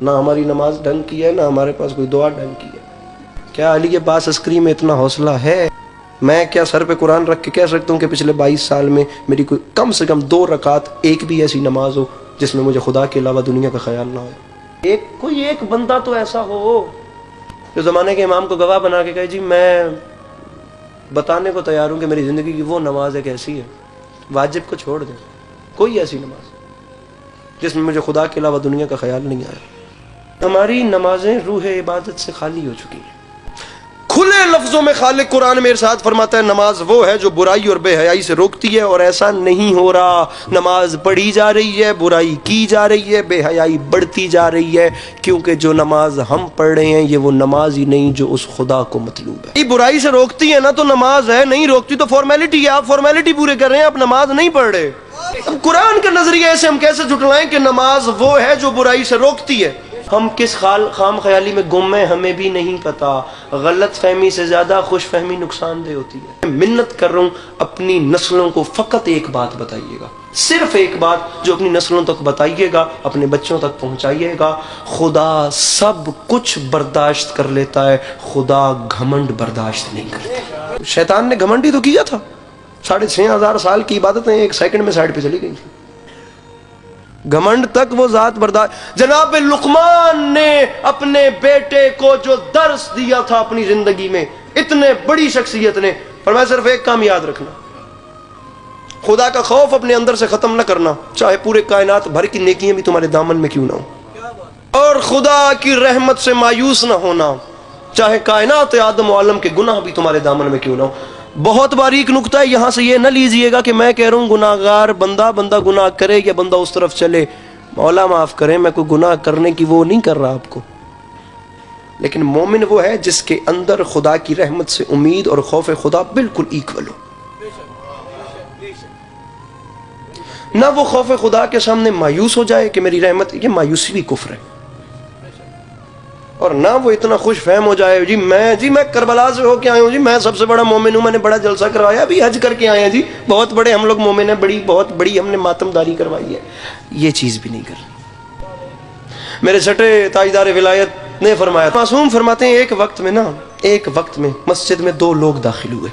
نہ ہماری نماز ڈھنگ کی ہے، نہ ہمارے پاس کوئی دعا ڈھنگ کی ہے۔ کیا علی کے پاس عسکری میں اتنا حوصلہ ہے؟ میں کیا سر پہ قرآن رکھ کے کہہ سکتا ہوں کہ پچھلے 22 سال میں میری کوئی کم سے کم 2 رکعت ایک بھی ایسی نماز ہو جس میں مجھے خدا کے علاوہ دنیا کا خیال نہ ہو؟ کوئی ایک بندہ تو ایسا ہو جو زمانے کے امام کو گواہ بنا کے کہے جی میں بتانے کو تیار ہوں کہ میری زندگی کی وہ نماز ایک ایسی ہے، واجب کو چھوڑ دیں، کوئی ایسی نماز جس میں مجھے خدا کے علاوہ دنیا کا خیال نہیں آیا۔ ہماری نمازیں روح عبادت سے خالی ہو چکی ہیں۔ کھلے لفظوں میں خالق قرآن میں ارشاد فرماتا ہے نماز وہ ہے جو برائی اور بے حیائی سے روکتی ہے، اور ایسا نہیں ہو رہا۔ نماز پڑھی جا رہی ہے، برائی کی جا رہی ہے، بے حیائی بڑھتی جا رہی ہے، کیونکہ جو نماز ہم پڑھ رہے ہیں یہ وہ نماز ہی نہیں جو اس خدا کو مطلوب ہے۔ یہ برائی سے روکتی ہے نا تو نماز ہے، نہیں روکتی تو فارمیلٹی ہے، آپ فارمیلٹی پورے کر رہے ہیں، آپ نماز نہیں پڑھ رہے۔ اب قرآن کے نظریے سے ہم کیسے جھٹلائیں کہ نماز وہ ہے جو برائی سے روکتی ہے؟ ہم کس خام خیالی میں گم ہیں ہمیں بھی نہیں پتا۔ غلط فہمی سے زیادہ خوش فہمی نقصان دہ ہوتی ہے۔ میں منت کر رہا ہوں اپنی نسلوں کو فقط ایک بات بتائیے گا، صرف ایک بات جو اپنی نسلوں تک بتائیے گا، اپنے بچوں تک پہنچائیے گا۔ خدا سب کچھ برداشت کر لیتا ہے، خدا گھمنڈ برداشت نہیں کرتا۔ شیطان نے گھمنڈ ہی تو کیا تھا، 6500 سال کی عبادتیں ایک سیکنڈ میں سائڈ پہ چلی گئی تھی۔ گھمنڈ تک وہ ذات برداشت۔ جناب لقمان نے اپنے بیٹے کو جو درس دیا تھا اپنی زندگی میں، اتنے بڑی شخصیت نے فرمایا صرف ایک کام یاد رکھنا، خدا کا خوف اپنے اندر سے ختم نہ کرنا، چاہے پورے کائنات بھر کی نیکیاں بھی تمہارے دامن میں کیوں نہ ہو، اور خدا کی رحمت سے مایوس نہ ہونا، چاہے کائنات آدم و عالم کے گناہ بھی تمہارے دامن میں کیوں نہ ہو۔ بہت باریک نقطہ ہے، یہاں سے یہ نہ لیجئے گا کہ میں کہہ رہا ہوں گناہگار بندہ گناہ کرے یا بندہ اس طرف چلے، مولا معاف کرے، میں کوئی گناہ کرنے کی وہ نہیں کر رہا آپ کو، لیکن مومن وہ ہے جس کے اندر خدا کی رحمت سے امید اور خوف خدا بالکل ایکول ہو۔ نہ وہ خوف خدا کے سامنے مایوس ہو جائے کہ میری رحمت، یہ مایوسی بھی کفر ہے، اور نہ وہ اتنا خوش فہم ہو جائے جی میں کربلا سے ہو کے آیا ہوں، جی میں سب سے بڑا مومن ہوں، میں نے بڑا جلسہ کروایا، ابھی حج کر کے آئے ہیں جی، بہت بڑے ہم لوگ مومن ہیں، بہت بڑی ہم نے ماتم داری کروائی ہے۔ یہ چیز بھی نہیں کرنی۔ میرے چھٹے تاجدار ولایت نے فرمایا، معصوم فرماتے ہیں ایک وقت میں مسجد میں 2 لوگ داخل ہوئے،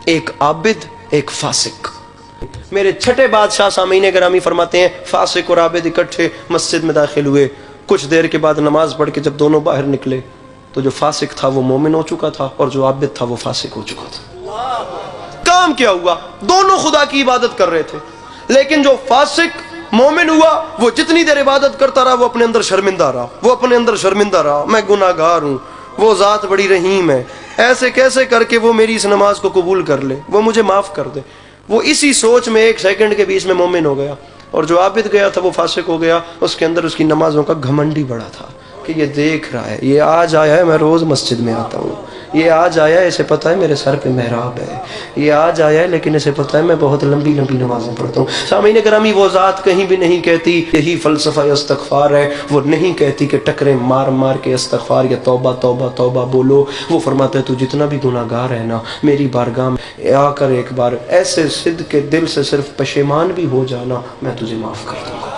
ایک عابد ایک فاسق۔ میرے چھٹے بادشاہ سامعین گرامی فرماتے ہیں فاسق اور عابد اکٹھے مسجد میں داخل ہوئے، کچھ دیر کے بعد نماز پڑھ کے جب دونوں باہر نکلے تو جو فاسق تھا وہ مومن ہو چکا تھا، اور جو عابد تھا وہ فاسق ہو چکا تھا۔ کام کیا ہوا؟ دونوں خدا کی عبادت کر رہے تھے، لیکن جو فاسق مومن ہوا وہ جتنی دیر عبادت کرتا رہا وہ اپنے اندر شرمندہ رہا، میں گناہ گار ہوں، وہ ذات بڑی رحیم ہے، ایسے کیسے کر کے وہ میری اس نماز کو قبول کر لے، وہ مجھے معاف کر دے۔ وہ اسی سوچ میں 1 سیکنڈ کے بیچ میں مومن ہو گیا، اور جو عابد گیا تھا وہ فاسق ہو گیا۔ اس کے اندر اس کی نمازوں کا گھمنڈ ہی بڑا تھا کہ یہ دیکھ رہا ہے، یہ آج آیا ہے، میں روز مسجد میں آتا ہوں، یہ آج آیا ہے، اسے پتہ ہے میرے سر پہ محراب ہے، یہ آج آیا ہے لیکن اسے پتہ ہے میں بہت لمبی نمازیں پڑھتا ہوں۔ سامعین گرامی وہ ذات کہیں بھی نہیں کہتی یہی فلسفہ استغفار ہے، وہ نہیں کہتی کہ ٹکرے مار کے استغفار یا توبہ توبہ توبہ بولو۔ وہ فرماتا ہے تو جتنا بھی گناہ گار ہے نا، میری بارگاہ میں آ کر ایک بار ایسے صدق کے دل سے صرف پشیمان بھی ہو جانا، میں تجھے معاف کر دوں گا۔